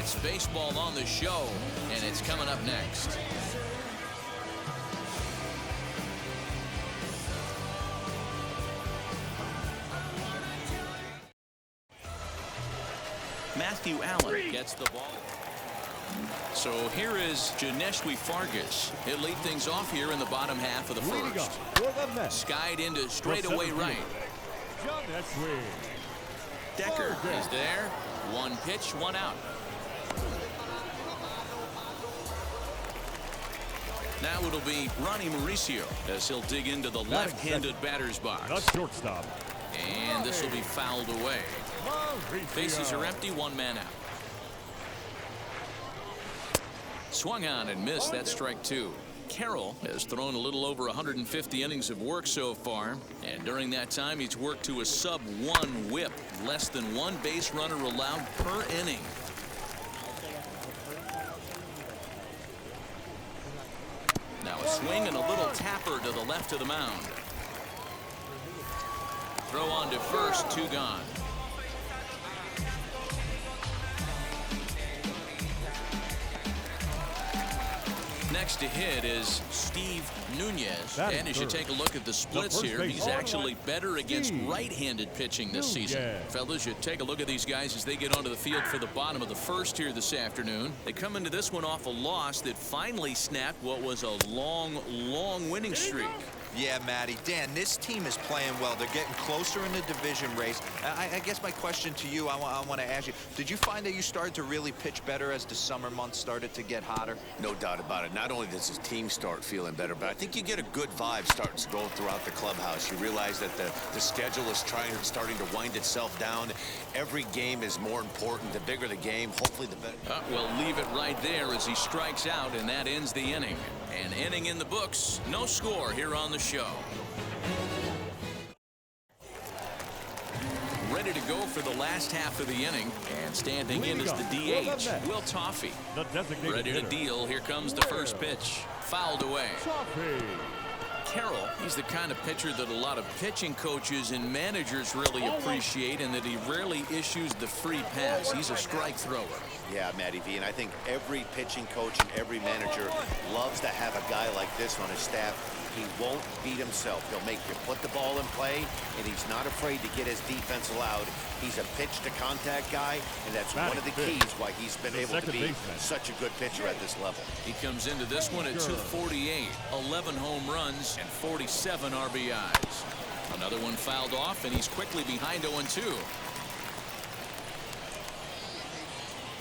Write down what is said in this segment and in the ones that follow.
It's baseball on the show, and it's coming up next. Matthew Allen gets the ball. So here is Janeshwi Fargas. He'll lead things off here in the bottom half of the first. Skied into straightaway right. Decker is there. One pitch, one out. Now it'll be Ronnie Mauricio as he'll dig into the left-handed batter's box. The shortstop. And this will be fouled away. Bases are empty, one man out. Swung on and missed. That's strike two. Carroll has thrown a little over 150 innings of work so far, and during that time he's worked to a sub-1 whip, less than one base runner allowed per inning. Now a swing and a little tapper to the left of the mound. Throw on to first, two gone. Next to hit is Steve Nunez. And as you take a look at the splits here, he's actually better against right-handed pitching this season. Fellas, you take a look at these guys as they get onto the field for the bottom of the first here this afternoon. They come into this one off a loss that finally snapped what was a long winning streak. Yeah, Matty. Dan, this team is playing well. They're getting closer in the division race. I guess my question to you, I want to ask you, did you find that you started to really pitch better as the summer months started to get hotter? No doubt about it. Not only does his team start feeling better, but I think you get a good vibe starting to go throughout the clubhouse. You realize that the schedule is starting to wind itself down. Every game is more important. The bigger the game, hopefully the better. We'll leave it right there as he strikes out, and that ends the inning. An inning in the books. No score here on the show. Ready to go for the last half of the inning, and standing in is the DH, Will Toffee. Ready to deal. Here comes the first pitch. Fouled away. Carroll, he's the kind of pitcher that a lot of pitching coaches and managers really appreciate, and that he rarely issues the free pass. He's a strike thrower. Yeah, Matty V, and I think every pitching coach and every manager loves to have a guy like this on his staff. He won't beat himself. He'll make you put the ball in play, and he's not afraid to get his defense allowed. He's a pitch-to-contact guy, and that's one of the keys why he's been able to be such a good pitcher at this level. He comes into this one at 248, 11 home runs, and 47 RBIs. Another one fouled off, and he's quickly behind 0-2.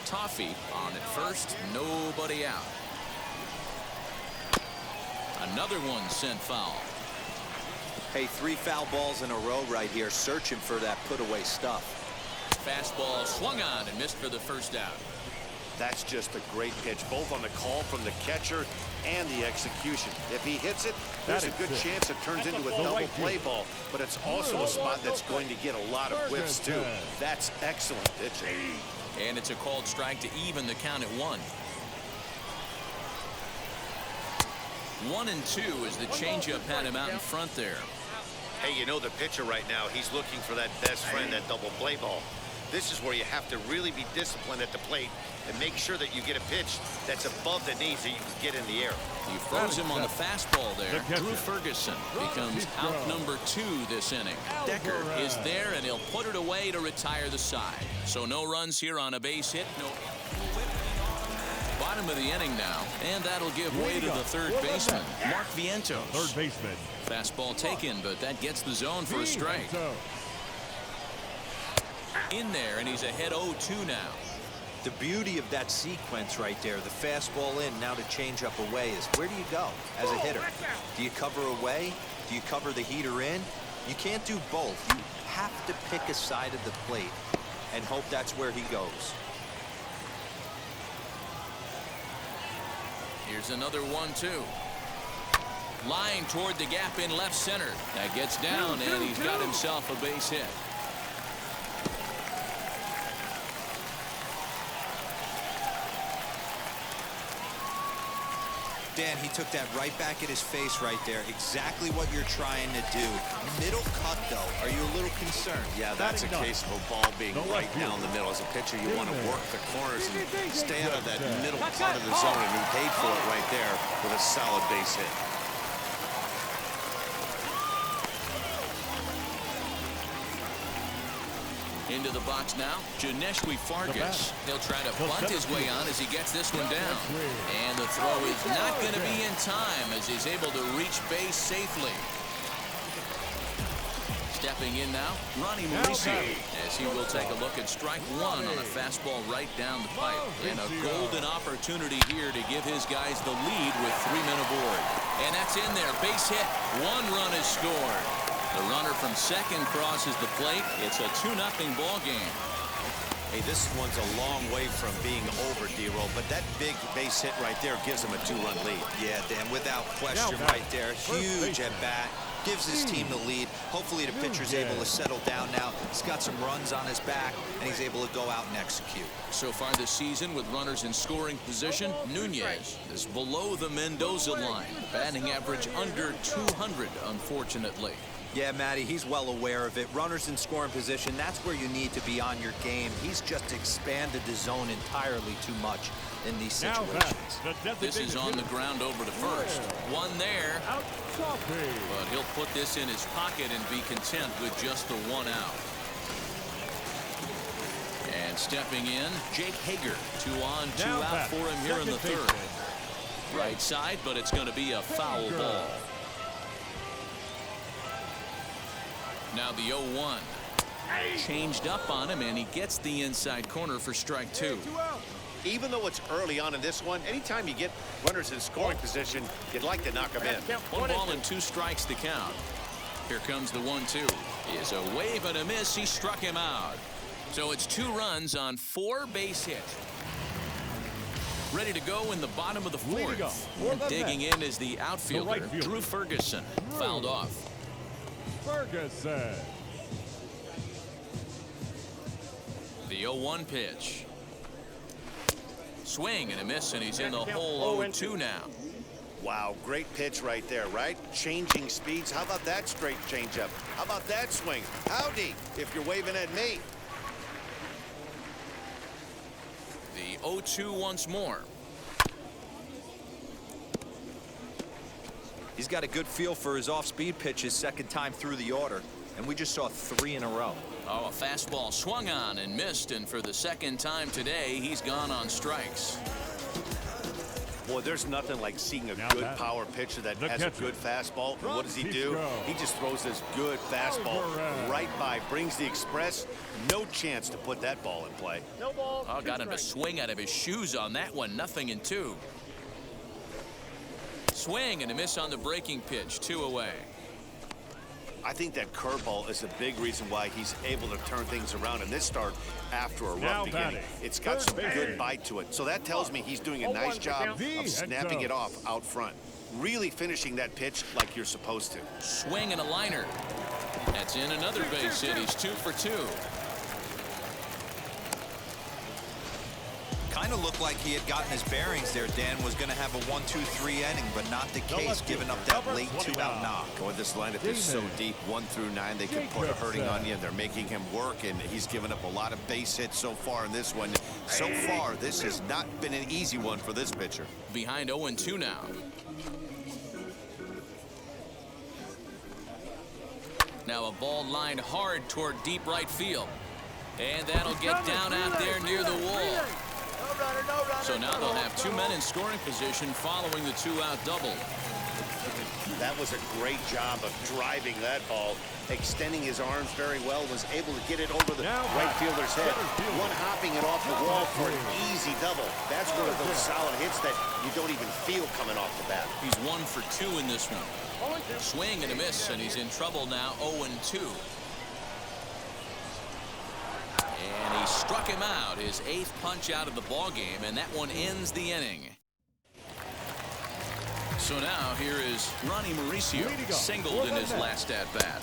Toffee on at first, nobody out. Another one sent foul. Hey, 3 foul balls in a row right here, searching for that put-away stuff. Fastball swung on and missed for the first out. That's just a great pitch, both on the call from the catcher and the execution. If he hits it, there's a good chance it turns into a double play ball, but it's also a spot that's going to get a lot of whiffs, too. That's excellent pitching. And it's a called strike to even the count at 1. 1-2 as the changeup had him out in front there. Hey, you know the pitcher right now, he's looking for that best friend, that double play ball. This is where you have to really be disciplined at the plate and make sure that you get a pitch that's above the knees that you can get in the air. You froze him on the fastball there. Drew Ferguson becomes out number 2 this inning. Decker is there, and he'll put it away to retire the side. So no runs here on a base hit. No. Bottom of the inning now, and that'll give way to the third baseman, Mark Vientos. Third baseman. Fastball taken, but that gets the zone for a strike. In there, and he's ahead 0-2 now. The beauty of that sequence right there, the fastball in, now the changeup away, is where do you go as a hitter? Do you cover away? Do you cover the heater in? You can't do both. You have to pick a side of the plate and hope that's where he goes. Here's another 1-2. Line toward the gap in left center. That gets down, and he's got himself a base hit. Dan, he took that right back at his face right there. Exactly what you're trying to do. Middle cut, though. Are you a little concerned? Yeah, that's a case of a ball being right down the middle. As a pitcher, you want to work the corners and stay out of that middle part of the zone, and he paid for it right there with a solid base hit. Into the box now, Janeshwi Fargas. He'll try to bunt his way on as he gets this one down. And the throw is not going to be in time as he's able to reach base safely. Stepping in now, Ronnie Mauricio, as he will take a look at strike one on a fastball right down the pipe. And a golden opportunity here to give his guys the lead with 3 men aboard. And that's in there, base hit, 1 run is scored. The runner from second crosses the plate. It's a 2-0 ball game. Hey, this one's a long way from being over, D-Roll, but that big base hit right there gives him a 2-run lead. Yeah, Dan, without question right there. Huge at bat. Gives his team the lead. Hopefully the pitcher's able to settle down now. He's got some runs on his back, and he's able to go out and execute. So far this season, with runners in scoring position, Nunez is below the Mendoza line. Batting average under 200, unfortunately. Yeah, Matty, he's well aware of it. Runners in scoring position, that's where you need to be on your game. He's just expanded the zone entirely too much in these situations. This is on the ground over to first. One there. But he'll put this in his pocket and be content with just the 1 out. And stepping in, Jake Hager. 2 on, 2 out for him here in the third. Right side, but it's going to be a foul ball. Now the 0-1. Changed up on him, and he gets the inside corner for strike 2. Even though it's early on in this one, anytime you get runners in scoring position, you'd like to knock them in. 1 ball and 2 strikes to count. Here comes the 1-2. Is a wave and a miss. He struck him out. So it's 2 runs on 4 base hits. Ready to go in the bottom of the 4th. And digging in is the outfielder, Drew Ferguson. Fouled off. Ferguson. The 0-1 pitch. Swing and a miss, and he's in the hole 0-2 now. Wow, great pitch right there, right? Changing speeds. How about that straight changeup? How about that swing? Howdy, if you're waving at me. The 0-2 once more. He's got a good feel for his off-speed pitches second time through the order, and we just saw 3 in a row. Oh, a fastball swung on and missed, and for the second time today, he's gone on strikes. Boy, there's nothing like seeing a good power pitcher that has a good fastball. And what does he do? He just throws this good fastball right by, brings the express. No chance to put that ball in play. No ball. Oh, got him to swing out of his shoes on that one. 0-2. Swing and a miss on the breaking pitch. 2 away. I think that curveball is a big reason why he's able to turn things around in this start after a rough beginning. It's got some good bite to it. So that tells me he's doing a nice job of snapping it off out front. Really finishing that pitch like you're supposed to. Swing and a liner. That's in another base hit. He's 2 for 2. Kind of looked like he had gotten his bearings there. Dan was going to have a 1-2-3 inning, but not the case, giving up that late 2-out knock. Boy, this lineup is so deep, 1 through 9. They can put a hurting on you, and they're making him work, and he's given up a lot of base hits so far in this one. So far, this has not been an easy one for this pitcher. Behind 0-2 now. Now a ball lined hard toward deep right field. And that'll get down out there near the wall. So now they'll have 2 men in scoring position following the 2-out double. That was a great job of driving that ball, extending his arms very well, was able to get it over the right fielder's head. One hopping it off the wall for an easy double. That's one of those solid hits that you don't even feel coming off the bat. He's 1 for 2 in this one. Swing and a miss, and he's in trouble now, 0-2. And he struck him out, his 8th punch out of the ball game, and that one ends the inning. So now here is Ronnie Mauricio, singled in his last at-bat.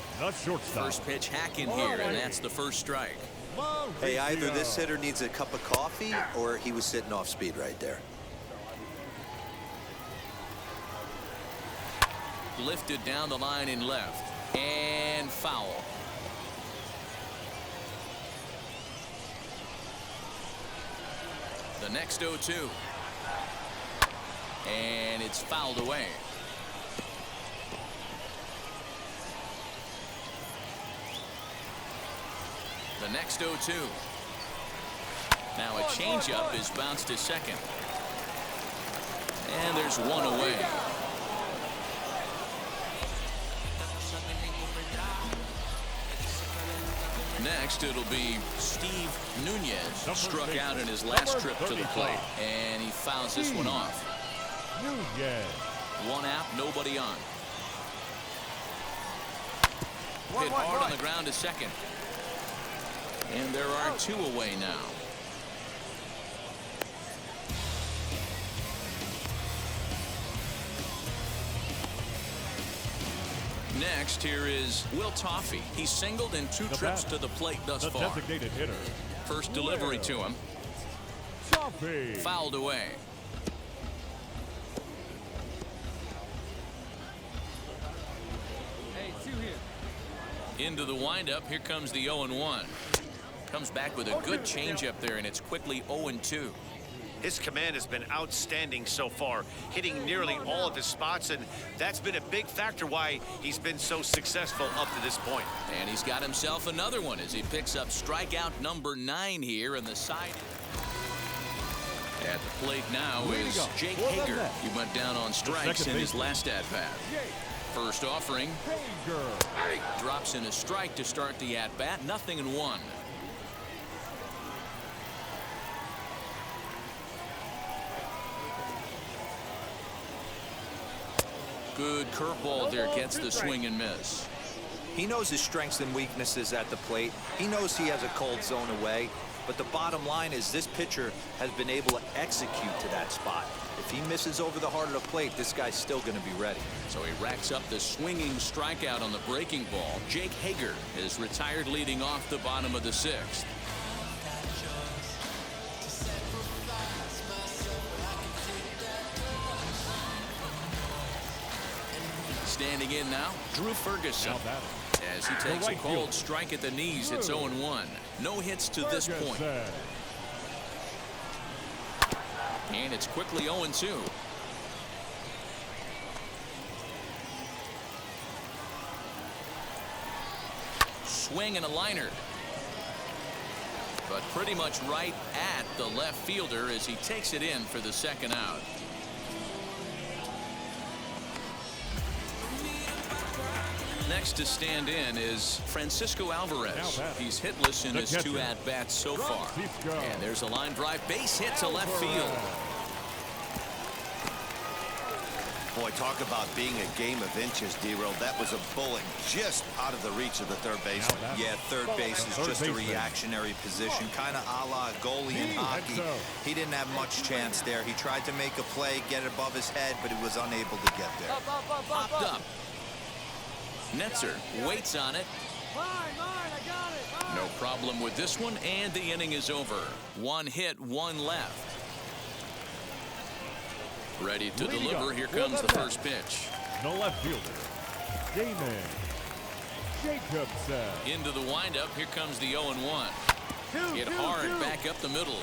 First pitch hacking here, and that's the first strike. Hey, either this hitter needs a cup of coffee or he was sitting off speed right there. lifted down the line in left. And foul. The next 0-2. And it's fouled away. The next 0-2. Now a changeup is bounced to second. And there's one away. Next, it'll be Steve Nunez. Struck out in his last trip to the plate. And he fouls this one off. One out, nobody on. Hit hard on the ground to second. And there are two away now. Next, here is Will Toffee. He's singled in two trips to the plate thus far. Designated hitter. First delivery to him. Toffee. Fouled away. Hey, two here. Into the windup. Here comes the 0-1. Comes back with a good changeup there, and it's quickly 0-2. His command has been outstanding so far, hitting nearly all of his spots, and that's been a big factor why he's been so successful up to this point. And he's got himself another one as he picks up strikeout number 9 here, and the side. At the plate now is Jake Hager. He went down on strikes in his last at-bat. First offering. Drops in a strike to start the at-bat. 0-1. Good curveball there, gets the swing and miss. He knows his strengths and weaknesses at the plate. He knows he has a cold zone away. But the bottom line is this pitcher has been able to execute to that spot. If he misses over the heart of the plate, this guy's still going to be ready. So he racks up the swinging strikeout on the breaking ball. Jake Hager is retired leading off the bottom of the 6th. Standing in now, Drew Ferguson. As he takes a cold strike at the knees, it's 0-1. No hits to this point. And it's quickly 0-2. Swing and a liner. But pretty much right at the left fielder as he takes it in for the second out. Next to stand in is Francisco Alvarez. He's hitless in his 2 at-bats so far. And there's a line drive base hit to left field. Boy, talk about being a game of inches, D-Roll. That was a bullet just out of the reach of the third baseman. Yeah, third base is just a reactionary position, kind of a la goalie in hockey. He didn't have much chance there. He tried to make a play, get it above his head, but he was unable to get there. Popped up. Netzer waits on it. No problem with this one, and the inning is over. 1 hit, 1 left. Ready to deliver. Here comes the first pitch. The left fielder, Damon Jacobson. Into the windup. Here comes the 0-1. Hit hard back up the middle.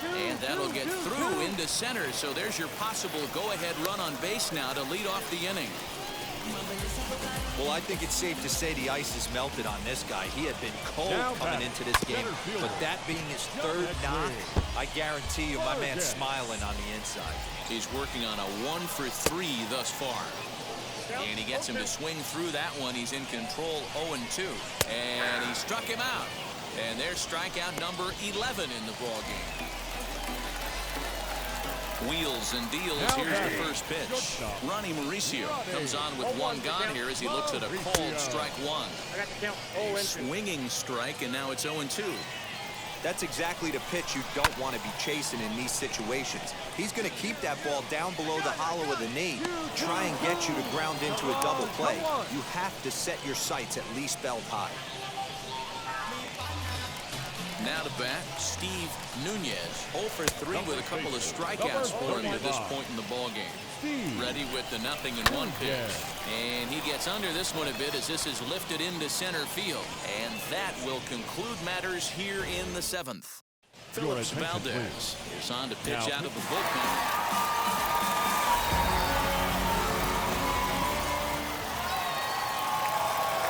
And that'll get through into center. So there's your possible go-ahead run on base now to lead off the inning. Well, I think it's safe to say the ice is melted on this guy. He had been cold coming into this game, but that being his 3rd knock, I guarantee you my man's smiling on the inside. He's working on a 1 for 3 thus far. And he gets him to swing through that one. He's in control, 0-2. And he struck him out. And there's strikeout number 11 in the ballgame. Wheels and deals. Here's the first pitch. Ronnie Mauricio comes on with 1 gone here as he looks at a cold strike 1. A swinging strike, and now it's 0-2. That's exactly the pitch you don't want to be chasing in these situations. He's going to keep that ball down below the hollow of the knee, try and get you to ground into a double play. You have to set your sights at least belt high. Now to bat, Steve Nunez. 0 for 3 with a couple of strikeouts for him to this point in the ballgame. Steve. Ready with the 0-1 pitch. And he gets under this one a bit as this is lifted into center field. And that will conclude matters here in the 7th. Phillips Valdez is on to pitch out of the bullpen.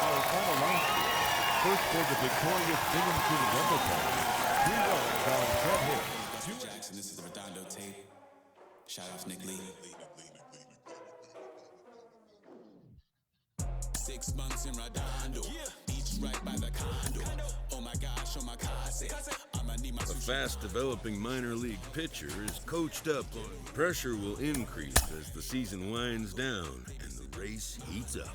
Our final line score. First for the victorious Binghamton Rumble. 3 runs on 10 hits. Jackson, this is the Redondo tape. Shout out to Nick Lee. 6 months in Redondo. Beach right by the condo. Oh my gosh, oh my casa. I'ma need my A fast-developing minor league pitcher is coached up on pressure will increase as the season winds down and the race heats up.